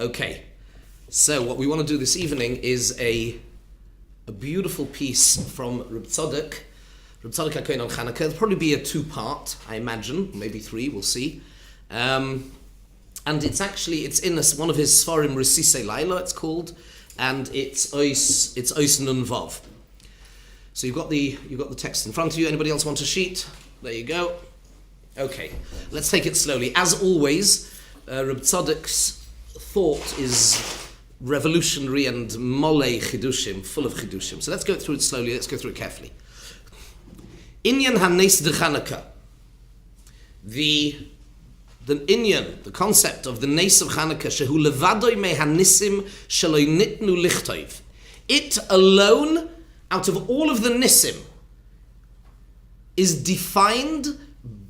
Okay, so what we want to do this evening is a beautiful piece from Reb Tzadok Hakohen on Chanukah. There'll probably be a two-part, I imagine, maybe three, we'll see. And it's in one of his Sfarim Resisei Laila, it's called, and it's Ois Nun Vav. So you've got the text in front of you. Anybody else want a sheet? There you go. Okay, let's take it slowly. As always, Reb Tzadok's thought is revolutionary and molei chidushim, full of chidushim. So let's go through it slowly. Let's go through it carefully. Inyan hanes de Chanukah. The inyan, the concept of the nes of Chanukah, shehu levadoi me hanisim sheloi nitnu lichtov. It alone, out of all of the nisim, is defined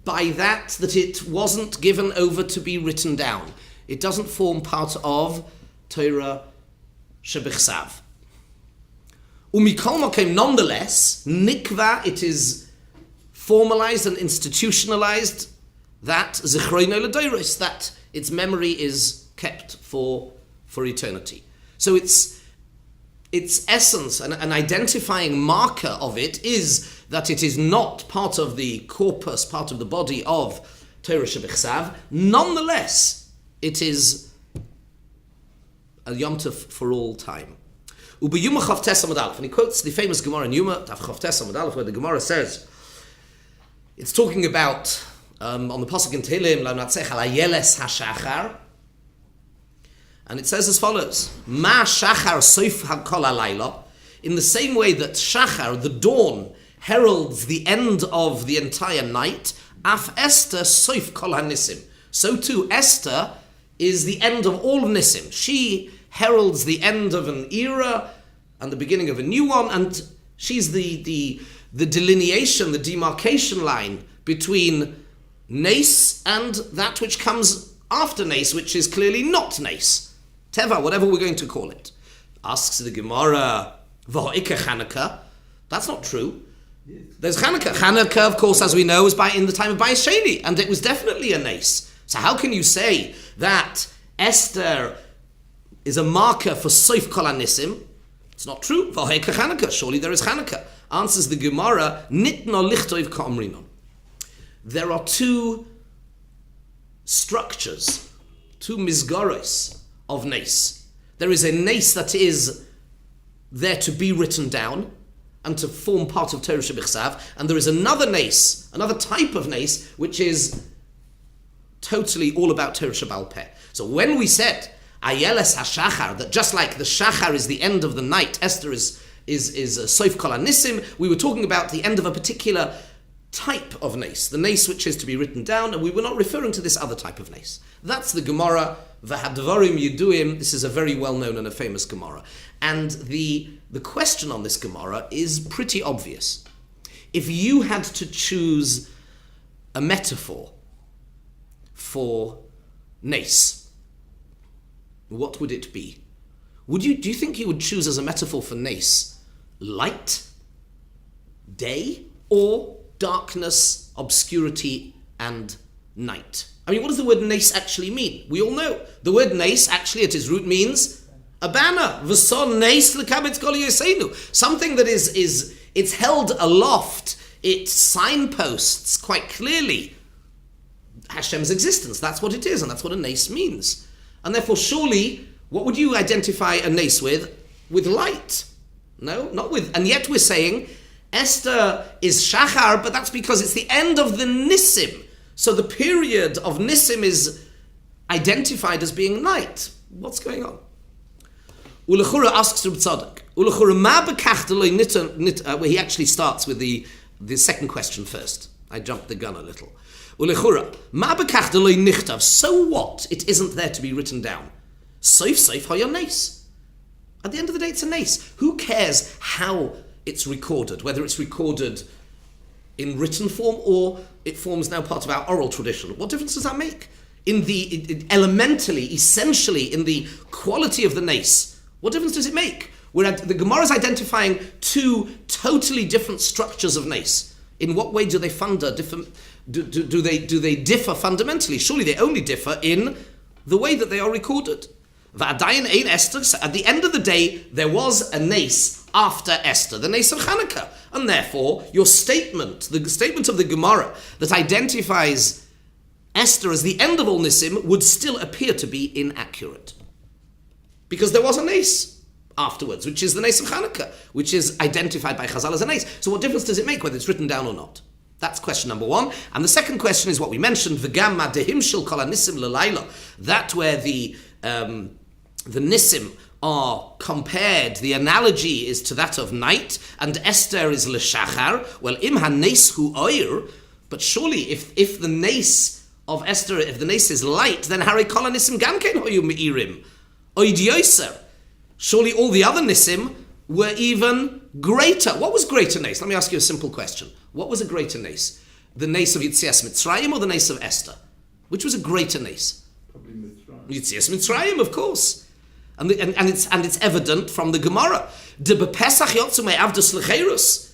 by that it wasn't given over to be written down. It doesn't form part of Torah shebichsav. Umikol mokem, nonetheless, nikva, it is formalized and institutionalized that zichroino l'doros, that its memory is kept for eternity. So its essence, an identifying marker of it is that it is not part of the corpus, part of the body of Torah shebichsav. Nonetheless, it is a Yom Tov for all time. And he quotes the famous Gemara in Yuma, where the Gemara says, it's talking about, on the Pasuk in Tehillim, and it says as follows, Ma shachar soif hakol halayla, in the same way that shachar, the dawn, heralds the end of the entire night, af Esther soif kol hanisim. So too, Esther is the end of all nisim. She heralds the end of an era and the beginning of a new one, and she's the delineation, the demarcation line between nes and that which comes after nes, which is clearly not nes. Teva, whatever we're going to call it. Asks the Gemara, V'ho'ike Chanukah. That's not true. There's Chanukah. Chanukah, of course, as we know, was in the time of Bayis Sheni, and it was definitely a nes. So how can you say that Esther is a marker for Soif Kol HaNisim? It's not true. V'ho'ike Chanukah. Surely there is Chanukah. Answers the Gemara, Nitno lichtov ka'omrinon. There are two structures, two mizgaros of nes. There is a nes that is there to be written down and to form part of Torah shebichsav, and there is another nes, another type of nes, which is totally all about Torah shebal peh. So when we said ayeles hashachar, that just like the shachar is the end of the night, Esther is soif kol hanisim, we were talking about the end of a particular type of nes, the nes which is to be written down, and we were not referring to this other type of nes. That's the Gemara, v'hadvarim yiduim. This is a very well-known and a famous Gemara. And the question on this Gemara is pretty obvious. If you had to choose a metaphor for nes, what would it be? Do you think you would choose as a metaphor for nes light, day, or darkness, obscurity, and night? I mean, what does the word nes actually mean? We all know. The word nes actually at its root means a banner. V'son nes l'kabetz kol yoseinu. Something that it's held aloft. It signposts quite clearly Hashem's existence. That's what it is, and that's what a nes means. And therefore, surely, what would you identify a nes with? With light. No, not with. And yet we're saying Esther is shachar, but that's because it's the end of the nisim. So the period of nisim is identified as being night. What's going on? Ulechura asks Reb Tzadok. Ulechura ma bekach where he actually starts with the second question first. I jumped the gun a little. Ulechura ma bekach deloy nichtav. So what? It isn't there to be written down. Soif hayon nes. At the end of the day, it's a nes. Who cares how it's recorded, whether it's recorded in written form or it forms now part of our oral tradition? What difference does that make? Elementally, essentially, in the quality of the nes, what difference does it make? The Gemara is identifying two totally different structures of nes. In what way do they differ fundamentally? Surely they only differ in the way that they are recorded. Va'adayin ein Esther. So at the end of the day, there was a nace after Esther, the nace of Chanukah. And therefore, your statement, the statement of the Gemara that identifies Esther as the end of all nisim would still appear to be inaccurate. Because there was a nace afterwards, which is the nace of Chanukah, which is identified by Chazal as a nace. So what difference does it make whether it's written down or not? That's question number one. And the second question is what we mentioned, V'gam madehim shel kol hanisim l'layla. That where the nisim are compared, the analogy is to that of night, and Esther is l'shachar. Well, im ha-nes hu oir, but surely if the nace of Esther, if the nace is light, then Harei kol hanisim gam ken hoyu meirim. Oid yoser. Surely all the other nisim were even greater. What was greater nace? Let me ask you a simple question. What was a greater nace? The nace of Yitzias Mitzrayim or the nace of Esther? Which was a greater nace? Probably Mitzrayim. Yitzias Mitzrayim, of course. And it's evident from the Gemara. De bepesach yotzu me'avdus lecherus.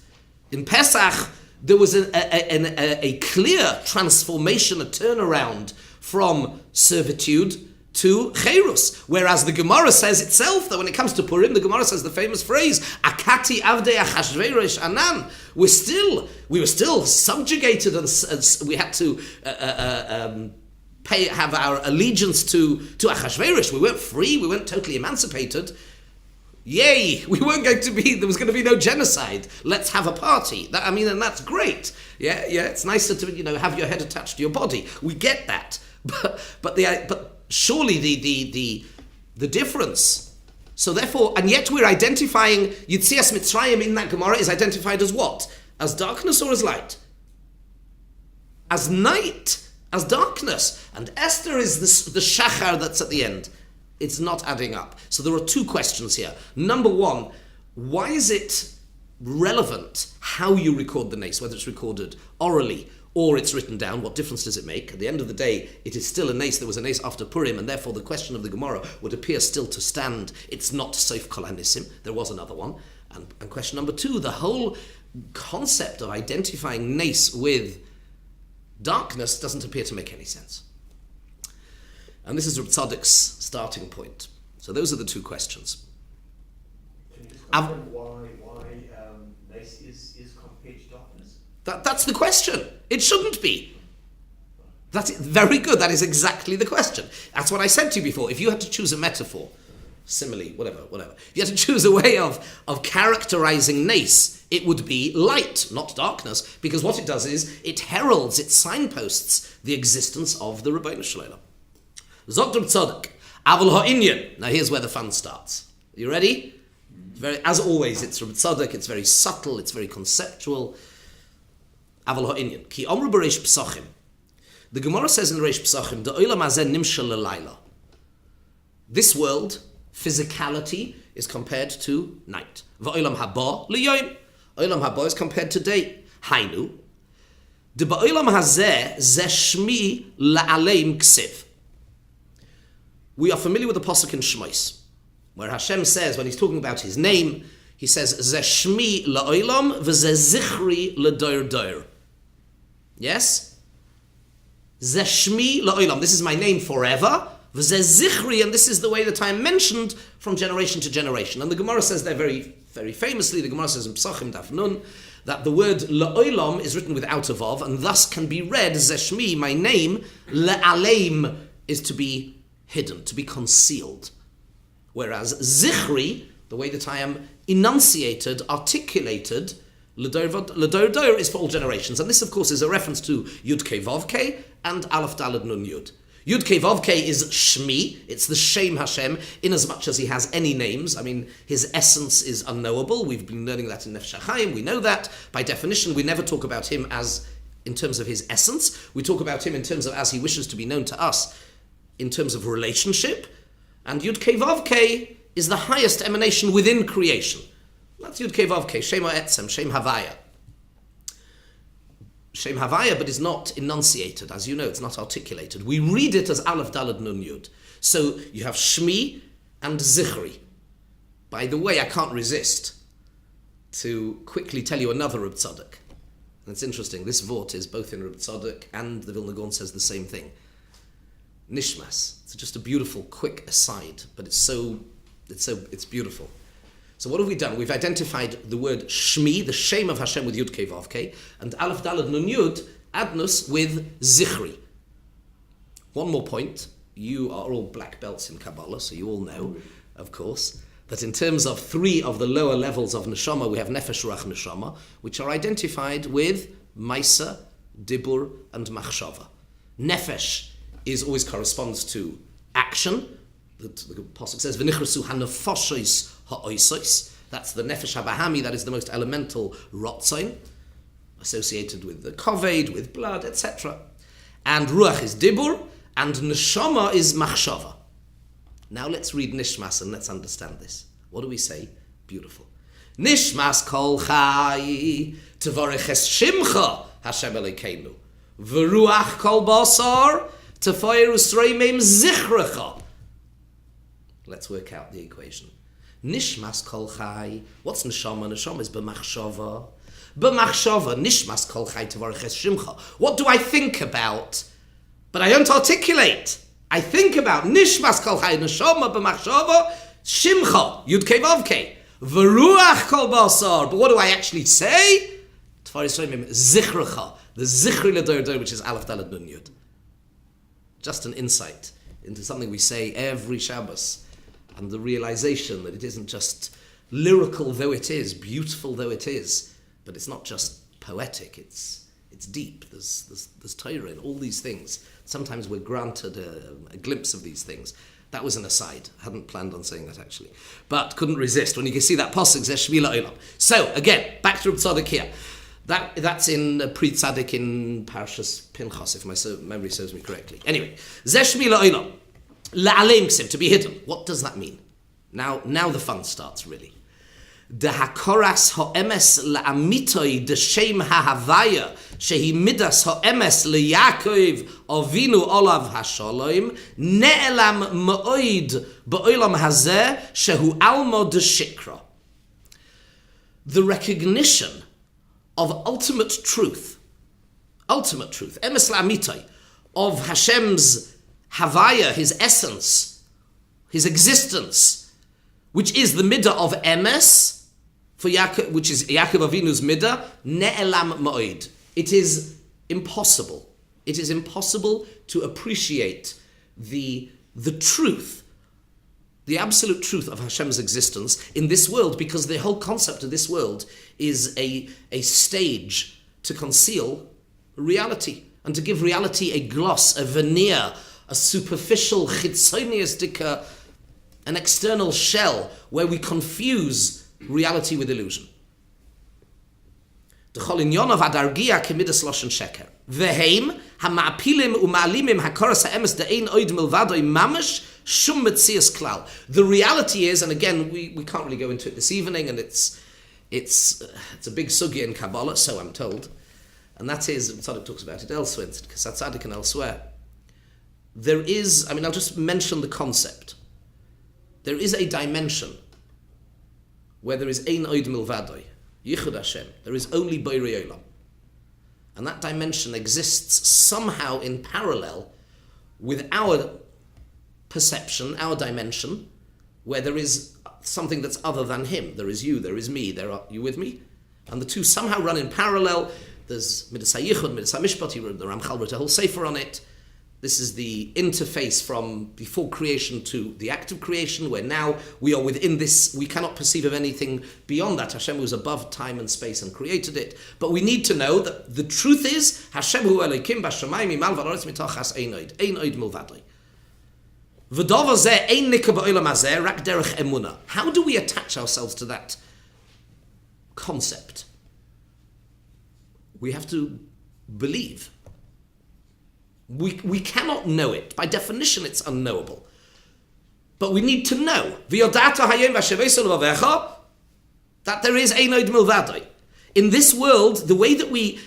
In Pesach, there was a clear transformation, a turnaround from servitude to cherus. Whereas the Gemara says itself that when it comes to Purim, the Gemara says the famous phrase, Akati avdei Achashverosh anan. We were still subjugated and we had to have our allegiance to Achashverosh. We weren't free, we weren't totally emancipated. Yay, there was going to be no genocide. Let's have a party. And that's great. Yeah, it's nicer to have your head attached to your body. We get that. But surely the difference. So therefore, and yet we're identifying Yitzias Mitzrayim in that Gemara is identified as what? As darkness or as light? As night, as darkness. And Esther is the shachar that's at the end. It's not adding up. So there are two questions here. Number one, why is it relevant how you record the nace, whether it's recorded orally or it's written down? What difference does it make? At the end of the day, it is still a nace. There was a nace after Purim, and therefore the question of the Gemara would appear still to stand. It's not Seif Kol HaNisim. There was another one. And question number two, the whole concept of identifying nace with darkness doesn't appear to make any sense. And this is Reb Tzadok's starting point. So those are the two questions. Can you confirm why nace is compared to darkness? That's the question. It shouldn't be. That's very good. That is exactly the question. That's what I said to you before. If you had to choose a metaphor, simile, whatever. If you had to choose a way of characterizing nace, it would be light, not darkness, because what it does is it heralds, it signposts the existence of the Rebbeinu Shalom. Zok Reb Tzadok, Aval ha'inyan. Now here's where the fun starts. You ready? As always, it's Reb Tzadok, it's very subtle, it's very conceptual. Aval ha'inyan. Ki omru b'reish p'sachim. The Gemara says in Reish P'sachim, the olam hazeh nimshal l'layla. This world, physicality, is compared to night. V'olam haba liyoyim. Olam haba is compared to day. Hainu. De ba'olam hazeh zeh shmi la'aleim ksiv. We are familiar with the pasuk in Shmos, where Hashem says, when he's talking about his name, he says, Zeh shmi la'olam v'zeh zichri l'doir doir. Yes? Zeh shmi la'olam. This is my name forever. V'zeh zichri, and this is the way that I am mentioned from generation to generation. And the Gemara says there very, very famously, the Gemara says in Psachim Daf Nun, that the word la'olam is written without a vav, and thus can be read, Zeh shmi, my name, la'aleim, is to be hidden, to be concealed. Whereas zichri, the way that I am enunciated, articulated, l'doir is for all generations. And this, of course, is a reference to Yud Kei Vav Kei and Aleph Daled Nun Yud. Yud Kei Vav Kei is Shmi, it's the Shem Hashem, in as much as he has any names. I mean, his essence is unknowable. We've been learning that in Nefesh HaChaim. We know that. By definition, we never talk about him as in terms of his essence. We talk about him in terms of as he wishes to be known to us, in terms of relationship. And Yud Kei Vav Kei is the highest emanation within creation. That's Yud Kei Vav Kei, Shem Ha'etzem, Shem Havaya. Shem Havaya, but is not enunciated. As you know, it's not articulated. We read it as Aleph Daled Nun Yud. So you have Shmi and Zichri. By the way, I can't resist to quickly tell you another Reb Tzadok. And it's interesting, this vort is both in Reb Tzadok and the Vilna Gaon says the same thing. Nishmas. It's just a beautiful, quick aside, but it's beautiful. So what have we done? We've identified the word Shmi, the shame of Hashem with Yud Kei Vav Kei, and Aleph Daled Nun Yud, Adnus with Zichri. One more point. You are all black belts in Kabbalah, so you all know, of course, that in terms of 3 of the lower levels of Neshama, we have Nefesh, Ruach, Neshama, which are identified with Maisa, Dibur, and Machshava. Nefesh always corresponds to action. The Pasuk says, V'nichrasu hanefoshes ha'oisos. That's the Nefesh HaBahami, that is the most elemental Rotzain, associated with the Koved, with blood, etc. And Ruach is Dibur, and Neshama is Machshava. Now let's read Nishmas and let's understand this. What do we say? Beautiful. Nishmas kol chai tevarech es shimcha Hashem Elokeinu v'ruach kol basar tefoyer usreimim zichrecha. Let's work out the equation. Nishmas kol chai. What's neshama? Neshama is b'machshava. B'machshava. Nishmas kol chai tevarech es shimcha. What do I think about? But I don't articulate. I think about Nishmas kol chai neshama b'machshava shimcha Yud Kei Vav Kei v'ruach kol basar. But what do I actually say? Tvar Yisraelim zichrecha, the zichri l'dor, which is Aleph Daled Nun Yud. Just an insight into something we say every Shabbos, and the realization that it isn't just lyrical though it is, beautiful though it is, but it's not just poetic. It's deep. There's Torah in all these things. Sometimes we're granted a glimpse of these things. That was an aside. I hadn't planned on saying that actually, but couldn't resist when you can see that pasuk says Shmi La'olam. So again, back to Tzadok here. That's in Pri Tzadok in Parshas Pinchas, if my memory serves me correctly. Anyway, Zeh Shmi La'olam, La'aleim Ksiv, to be hidden. What does that mean? Now the fun starts really. The hakoras ha'emes la'amitoi de shem ha'havaya shehi midas ha'emes leYaakov Avinu olav hashalom ne'elam ma'oid ba'olam hazeh shehu almo de shikra. The recognition of ultimate truth, emes la'amitoi, of Hashem's havaya, his essence, his existence, which is the midah of emes, for Yaakov, which is Yaakov Avinu's midah, ne'elam ma'oid. It is impossible. It is impossible to appreciate the truth, the absolute truth of Hashem's existence in this world, because the whole concept of this world is a stage to conceal reality and to give reality a gloss, a veneer, a superficial chitzoniistic, an external shell where we confuse reality with illusion. D'chol inyon of adargia kemidas loshen sheker. Veheim hama'apilim u'ma'alimim hakoras ha'emes de'ein oid milvadoi mamash shum metzias klal. The reality is, and again, we can't really go into it this evening, and it's a big sugya in Kabbalah, so I'm told, and that is, Tzadok talks about it elsewhere, in Kesat Tzadok and elsewhere. There is, I'll just mention the concept. There is a dimension where there is ein oid milvadoi, yichud Hashem. There is only Borei Olam. And that dimension exists somehow in parallel with our perception, our dimension, where there is something that's other than him. There is you, there is me, are you with me? And the two somehow run in parallel. There's Midas HaYichud, Midas HaMishpat, the Ramchal wrote a whole sefer on it. This is the interface from before creation to the act of creation, where now we are within this, we cannot perceive of anything beyond that. Hashem was above time and space and created it. But we need to know that the truth is, Hashem hu Elokim b'shamayim imal v'aretz mitachas ein oid milvadoi. V'dover zeh ein nika ba'olam hazeh rak derech emunah. How do we attach ourselves to that concept? We have to believe. We cannot know it. By definition, it's unknowable. But we need to know that there is ein oid milvadoi. In this world, the way that we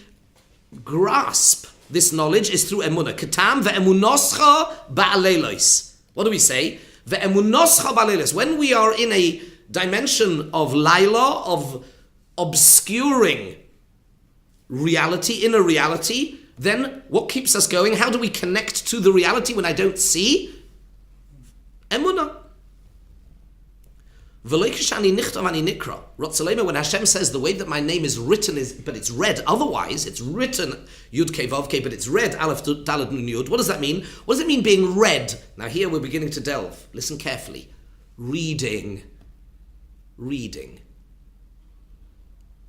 grasp this knowledge is through emunah. Ketam ve'emunoscha ba'aleilos. What do we say? Ve'emunoscha ba'aleilos. When we are in a dimension of laila, of obscuring reality, inner reality, then what keeps us going? How do we connect to the reality when I don't see? Emunah. When Hashem says the way that my name is written is, but it's read otherwise, it's written Yud Kei Vav Kei, but it's read Aleph Dalet Nun Yud. What does that mean? What does it mean being read? Now here we're beginning to delve. Listen carefully. Reading.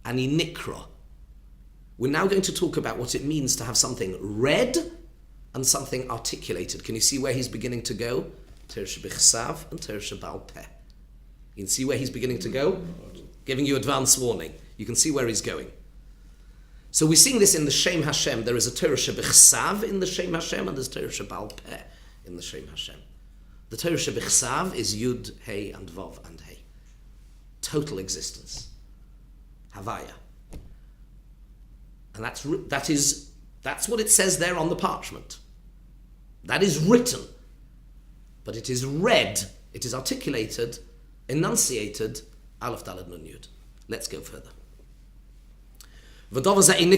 Ani Nikra. We're now going to talk about what it means to have something read and something articulated. Can you see where he's beginning to go? Teresh B'chsav and Teresh Ba'al Peh. You can see where he's beginning to go? Giving you advance warning. You can see where he's going. So we're seeing this in the Shem Hashem. There is a Torah Shebechsav in the Shem Hashem, and there's Torah Sheba'al Peh in the Shem Hashem. The Torah Shebechsav is Yud, Hey, and Vav, and Hey. Total existence. Havaya. And that's what it says there on the parchment. That is written. But it is read, it is articulated, enunciated, Aleph Daled Nun Yud. Let's go further. What does that mean?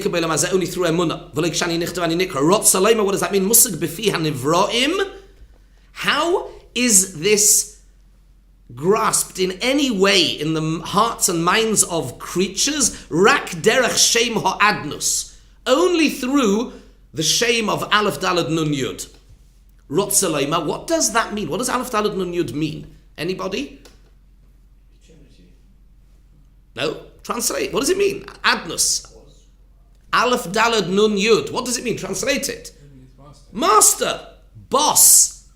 Musig b'fi hanivroim. How is this grasped in any way in the hearts and minds of creatures? Rak derech shem ha'adnus. Only through the shame of Aleph Daled Nun Yud. Rotzalema. What does that mean? What does Aleph Daled Nun Yud mean? Anybody? No? Translate. What does it mean? Adnus. Aleph Daled Nun Yud. What does it mean? Translate it. Master. Boss.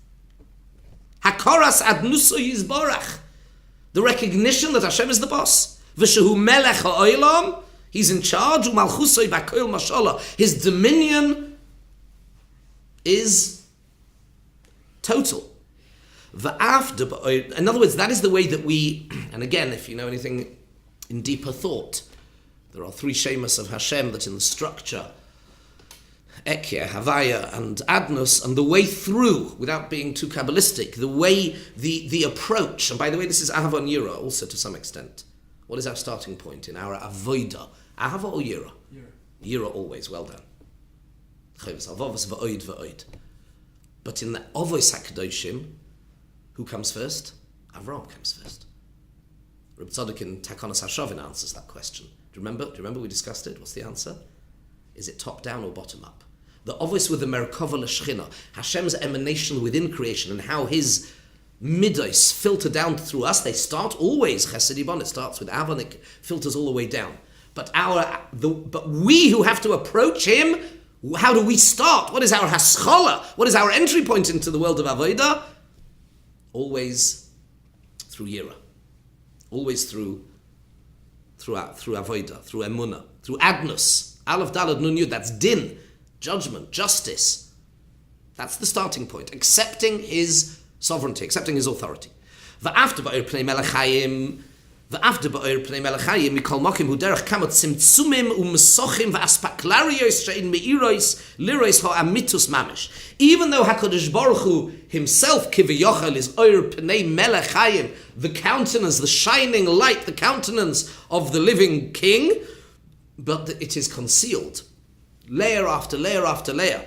Hakoras Adnuso Yizborach. The recognition that Hashem is the boss. V'shehu melech ha'olam. He's in charge. U'malchusoi b'koil mashallah. His dominion is total. In other words, that is the way that we, and again, if you know anything in deeper thought, there are three shemas of Hashem that in the structure, Ekya, Havaya, and Adnus, and the way through, without being too Kabbalistic, the way, the approach, and by the way, this is Ahava and Yira also to some extent. What is our starting point in our Avoida? Ahava or Yira? Yira always, well done. But in the Avos HaKadoshim, who comes first? Avram comes first. Reb Tzadok in Takonos HaShavin answers that question. Do you remember we discussed it? What's the answer? Is it top down or bottom up? The Avos with the Merkava L'Shchina, Hashem's emanation within creation, and how his midos filter down through us. They start always Chesed Ibon. It starts with Avon. It filters all the way down. But we who have to approach him, how do we start? What is our haschala? What is our entry point into the world of Avodah? Always through Yira. Always through Avodah, through Emunah, through Adnus. Aleph Daled Nun Yud, that's din, judgment, justice. That's the starting point. Accepting his sovereignty, accepting his authority. V'after ba'ir pnei melechayim, mikol mokim hu derech kamot tzimtzumim u'mesochim v'aspaklariyos she'in meiros liros ha'amitus mamish. Even though HaKadosh Baruch Hu himself, kiviyochel, is oir pnei melechayim, the countenance, the shining light, the countenance of the living king, but it is concealed, layer after layer after layer.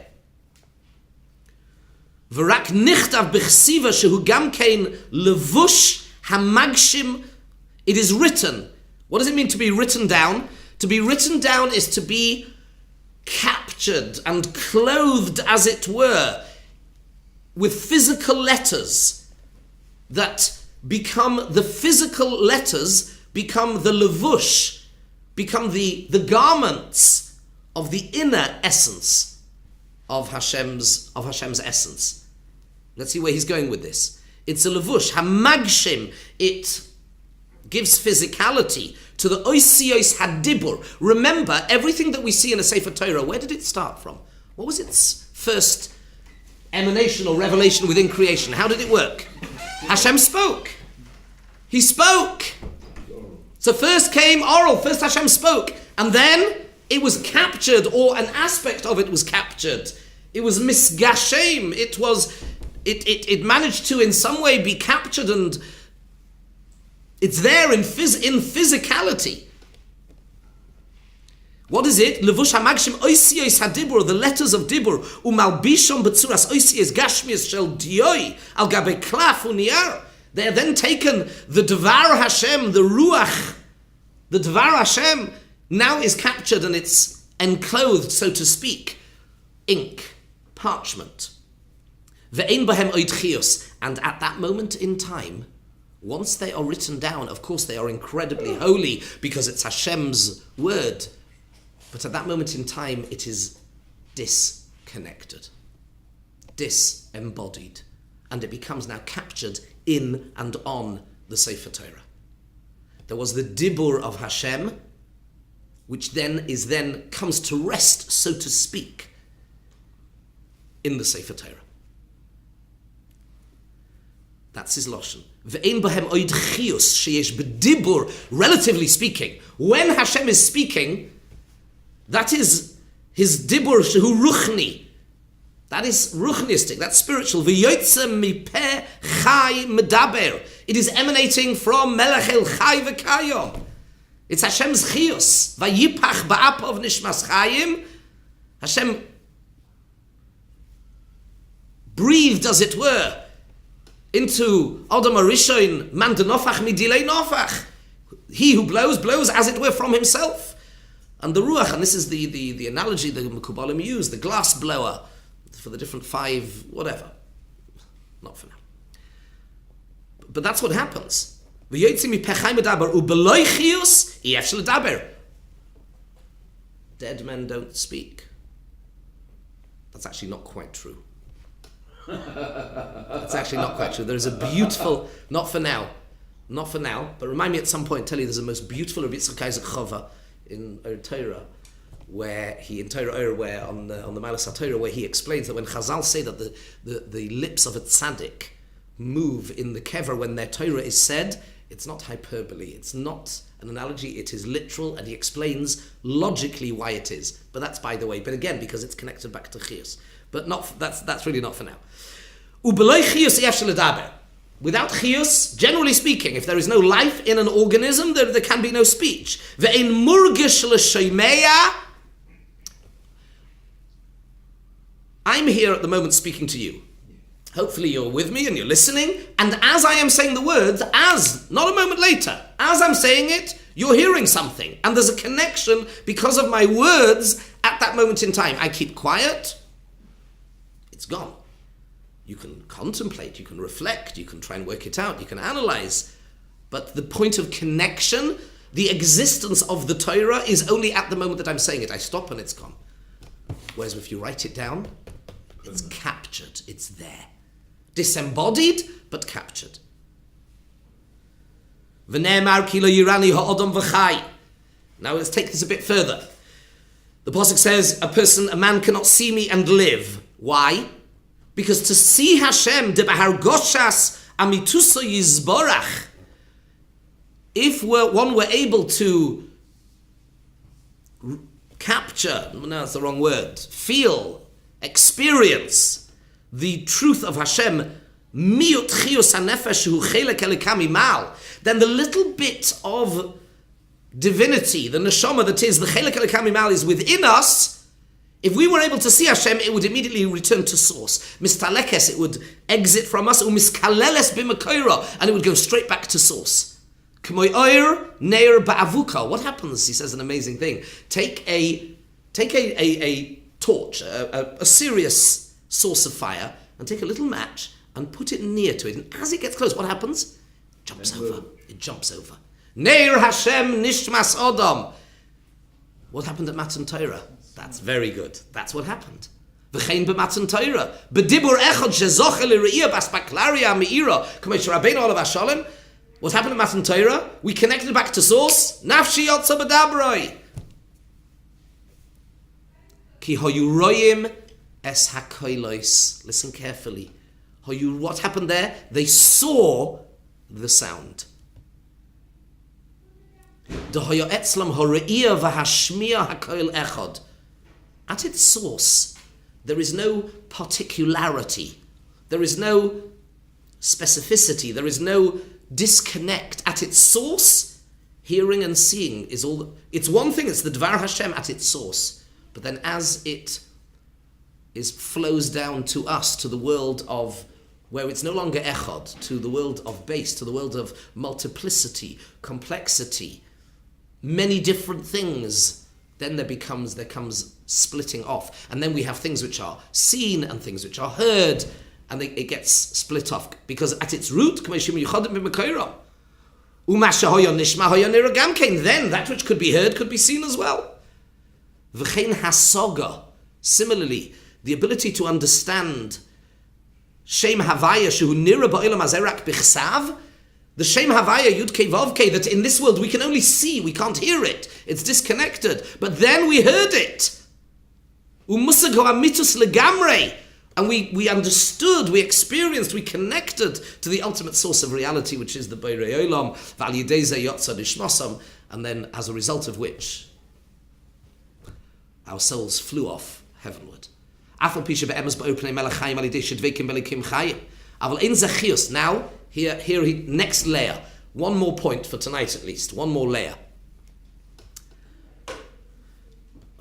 V'rak nichtav b'chsiva shehu gam kein levush hamagshim. It is written. What does it mean to be written down? To be written down is to be captured and clothed, as it were, with physical letters that become the physical letters, become the levush, become the garments of the inner essence of Hashem's essence. Let's see where he's going with this. It's a levush, hamagshim. It gives physicality to the oisios hadibur. Remember, everything that we see in a Sefer Torah, where did it start from? What was its first emanation or revelation within creation? How did it work? Hashem spoke. He spoke. So first came oral, first Hashem spoke, and then it was captured, or an aspect of it was captured. It was misgashem. It managed to in some way be captured, and it's there in physicality. What is it? Levush hamagshim oisiyos hadibur, the letters of dibur, umalbishom betzuras oisiyos gashmias shel dioi al gabe klaf uniyar. They are then taken, the Dvar Hashem, the Ruach, the Dvar Hashem now is captured and it's enclosed, so to speak, ink, parchment. Ve'ein bahem oid chiyos. And at that moment in time, once they are written down, of course they are incredibly holy because it's Hashem's word. But at that moment in time, it is disconnected, disembodied, and it becomes now captured in and on the Sefer Torah. There was the Dibur of Hashem, which then comes to rest, so to speak, in the Sefer Torah. That's his lashon. Ve'ein bahem oid chiyus sheyesh b'dibur. Relatively speaking, when Hashem is speaking, that is his dibur shehu ruchni. That is ruchnistic, that's spiritual. V'yotze mipeh chai medaber. It is emanating from Melech el Chai v'Kayom. It's Hashem's chiyus. Vayipach ba'apov nishmas chayim. Hashem breathed, as it were, into Adam Arishon, man de nofach midilei nofach. He who blows, blows as it were from himself. And the ruach, and this is the analogy the Mekubalim use, the glass blower, for the different 5, whatever. Not for now. But that's what happens. Dead men don't speak. That's actually not quite true. That's actually not quite true. There's a beautiful, not for now, but remind me at some point, tell you there's a most beautiful Rabbi Yitzchak Isaac Chava in Torah, where he in Torah, where on the Malas HaTorah, where he explains that when Chazal say that the lips of a tzaddik move in the kever when their Torah is said, it's not hyperbole, it's not an analogy, it is literal, and he explains logically why it is. But that's by the way, but again, because it's connected back to Chiyus. But not that's really not for now. Ubeloi Chiyus yefshel ledaber. Without chiyus, generally speaking, if there is no life in an organism, there can be no speech. Ve'ein murgish l'shomeya. I'm here at the moment speaking to you. Hopefully you're with me and you're listening. And as I am saying the words, not a moment later, as I'm saying it, you're hearing something. And there's a connection because of my words at that moment in time. I keep quiet, it's gone. You can contemplate, you can reflect, you can try and work it out, you can analyze. But the point of connection, the existence of the Torah is only at the moment that I'm saying it. I stop and it's gone. Whereas if you write it down, it's captured, it's there. Disembodied, but captured. Now let's take this a bit further. The Pasuk says, a man cannot see me and live. Why? Because to see Hashem, de bahar goshas amituso yizborach, if one were able to capture, no, that's the wrong word, feel, experience the truth of Hashem, miut chiyus hanefesh hu chelek elikami mal, then the little bit of divinity, the neshama that is, the chelek elikami mal is within us. If we were able to see Hashem, it would immediately return to source. Mistalekes, it would exit from us, umiskaleles b'makoira, and it would go straight back to source. K'moy oir neir ba'avuka. What happens? He says an amazing thing. Take a torch, a serious source of fire, and take a little match and put it near to it. And as it gets close, what happens? Jumps over. It jumps over. Neir Hashem nishmas odom. What happened at Matan Torah? That's very good. That's what happened. V'chein b'Matan Torah. B'dibur echad shezoche l're'iyah b'aspaklaria me'ira. K'meish Rabbeinu olav hashalom. What happened at Matan Torah? We connected back to source. Nafshi yotza b'dabroi. Ki hoyu royim es hakoilos. Listen carefully. What happened there? They saw the sound. At its source, there is no particularity, there is no specificity, there is no disconnect. At its source, Hearing and seeing is all. It's one thing. It's the Dvar Hashem at its source, but then as it flows down to us, to the world of where it's no longer echad, to the world of base, to the world of multiplicity, complexity, many different things, then there comes splitting off. And then we have things which are seen and things which are heard, and it gets split off. Because at its root, then that which could be heard could be seen as well. V'chein hasoga, similarly, the ability to understand Shem Havaya Shehu Nira Ba'olam Hazeh Rak B'chsav, the Shem Havaya Yud Kei Vav Kei, that in this world we can only see, we can't hear it. It's disconnected. But then we heard it. Umusag Ha'amitus Legamrei. And we understood, we experienced, we connected to the ultimate source of reality, which is the Beirei Olam, V'al Yidei Zeh Yotzad Ishmosam, and then as a result of which our souls flew off heavenward. Now, here, next layer. One more point for tonight at least. One more layer.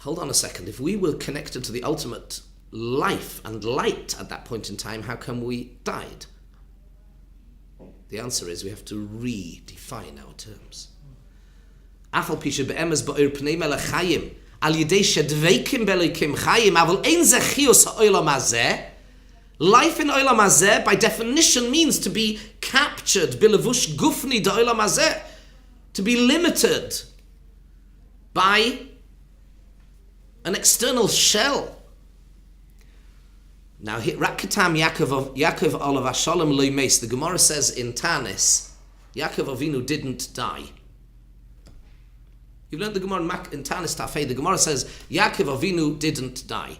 Hold on a second. If we were connected to the ultimate life and light at that point in time, how come we died? The answer is we have to redefine our terms. Al yidei shedveikim belikim chayim, aval ein zechius ha'olam hazeh. Life in olam hazeh, by definition, means to be captured, bilevush gufni da'olam hazeh, to be limited by an external shell. Now, Rakitam Yaakov Olav Hashalom Lo Meis, the Gemara says in Tanis, Yaakov Avinu didn't die. You've learned the Gemara in Tanis Tafei. The Gemara says Yaakov Avinu didn't die,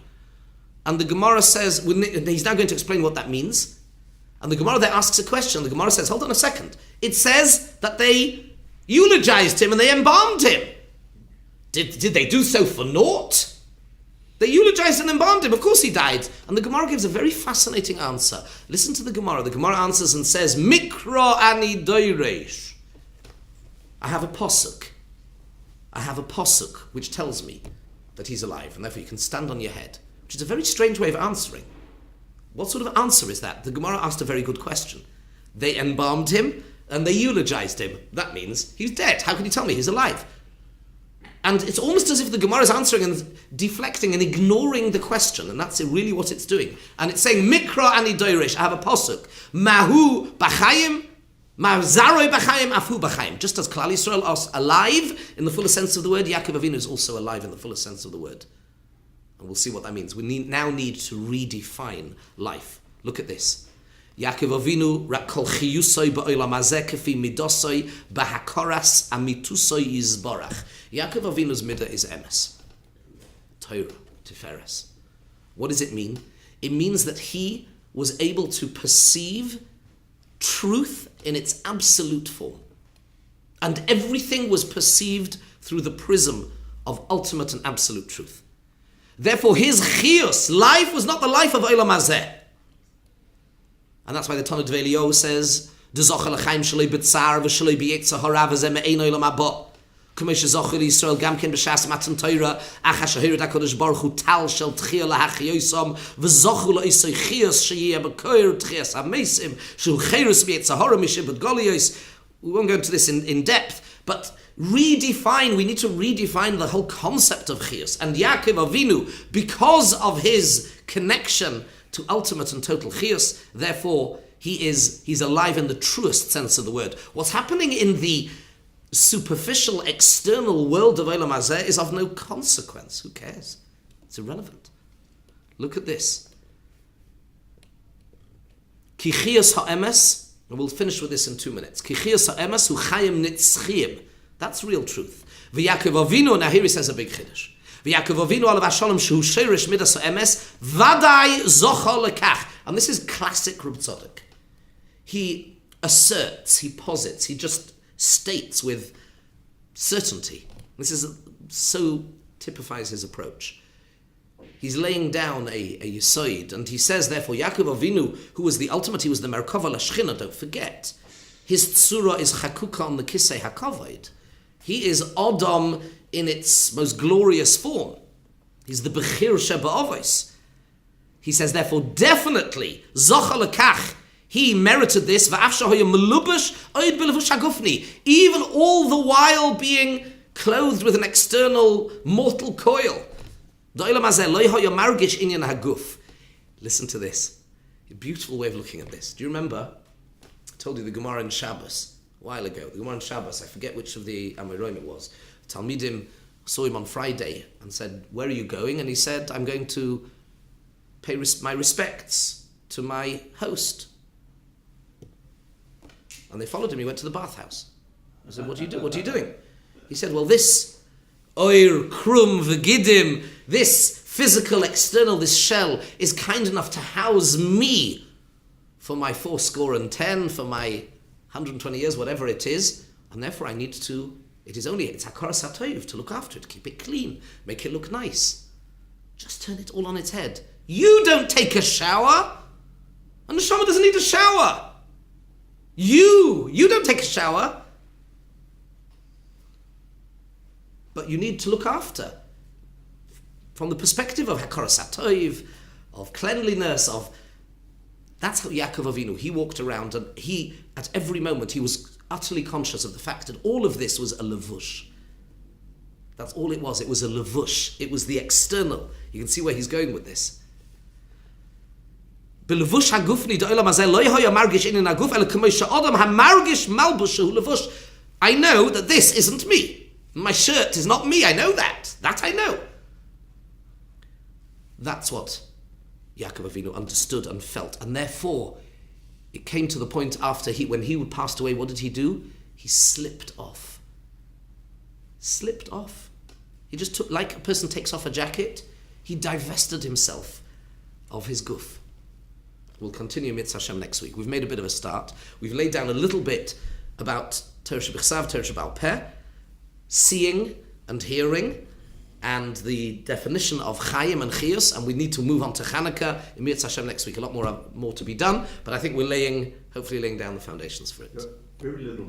and the Gemara says he's now going to explain what that means. And the Gemara there asks a question. The Gemara says, "Hold on a second. It says that they eulogized him and they embalmed him. Did they do so for naught? They eulogized and embalmed him. Of course he died." And the Gemara gives a very fascinating answer. Listen to the Gemara. The Gemara answers and says, "Mikra ani doiresh." I have a pasuk. Which tells me that he's alive, and therefore you can stand on your head, which is a very strange way of answering. What sort of answer is that? The Gemara asked a very good question. They embalmed him and they eulogized him. That means he's dead. How can you tell me he's alive? And it's almost as if the Gemara is answering and deflecting and ignoring the question, and that's really what it's doing. And it's saying, Mikra ani doirish, I have a pasuk, Mahu b'chayim, Ma'zaroi b'chayim, afu b'chayim. Just as Klal Yisrael are alive in the fullest sense of the word, Yaakov Avinu is also alive in the fullest sense of the word. And we'll see what that means. We now need to redefine life. Look at this. Yaakov Avinu rak kol chiyusoi ba'olam hazeh kefi midosoi b'hakoras amitusoi yizborach. Yaakov Avinu's midah is emes, Torah, Tiferes. What does it mean? It means that he was able to perceive truth in its absolute form. And everything was perceived through the prism of ultimate and absolute truth. Therefore, his chiyus, life, was not the life of Olam Hazeh. And that's why the Talmud Dveilio says, "D'zochel l'chaim shaloi b'tzar v'shaloi b'yetzer hara v'zeh me'ein olam haba." K'mei shezocher Yisrael gam ken b'shas matan Torah achas shehirat HaKadosh Baruch Hu tal shel tchiyah lahachiyosam v'zochu la'isoi chiyus sheyeh b'koyer tchiyas hamesim shehu cherus b'yetzer hara mishibud goliyos. We won't go into this in depth, but we need to redefine the whole concept of chiyus. And Yaakov Avinu, because of his connection to ultimate and total chiyus, therefore he's alive in the truest sense of the word. What's happening in the superficial external world of Olam Hazeh is of no consequence. Who cares? It's irrelevant. Look at this. Ki chiyus ha'emes, and we'll finish with this in 2 minutes. Ki chiyus ha'emes hu chayim nitzchiyim. That's real truth. V'Yaakov Avinu, now here he says a big chiddush. V'Yaakov Avinu alav hashalom shehu sheirish midas ha'emes vadai zocha lekach. And this is classic Reb Tzadok. He asserts, he posits, he just states with certainty. This is so typifies his approach. He's laying down a yisoid, and he says, therefore, Yaakov Avinu, who was the ultimate, he was the Merkava Lashchina, don't forget. His tsura is Chanukah on the Kisei HaKavod. He is Adam in its most glorious form. He's the Bechir Sheba'avos. He says, therefore, definitely, Zocha Lekach, he merited this, even all the while being clothed with an external mortal coil. Listen to this. A beautiful way of looking at this. Do you remember? I told you the Gemara in Shabbos a while ago. The Gemara in Shabbos, I forget which of the Amoraim it was. Talmidim saw him on Friday and said, where are you going? And he said, I'm going to pay my respects to my host. And they followed him. He went to the bathhouse. I said, what are you doing? He said, well, this oir, krum, v'gidim, this physical, external, this shell is kind enough to house me for my 70, for my 120 years, whatever it is. And therefore I need to, it's hakaras hatoiv, to look after it, keep it clean, make it look nice. Just turn it all on its head. You don't take a shower. And the neshama doesn't need a shower. You don't take a shower. But you need to look after. From the perspective of hakaras hatoiv, of cleanliness, that's how Yaakov Avinu, he walked around and he, at every moment, he was utterly conscious of the fact that all of this was a levush. That's all it was. It was a levush. It was the external. You can see where he's going with this. I know that this isn't me. My shirt is not me. I know that. That I know. That's what Yaakov Avinu understood and felt. And therefore, it came to the point when he passed away, what did he do? He slipped off. Slipped off. He just took, like a person takes off a jacket, he divested himself of his guf. We'll continue Mitzvah Hashem next week. We've made a bit of a start. We've laid down a little bit about Torah Shebichsav, Torah Sheba'al Peh, seeing and hearing, and the definition of Chayim and Chiyus, and we need to move on to Chanukah in Mitzvah Hashem next week. A lot more to be done, but I think we're hopefully laying down the foundations for it. Very little.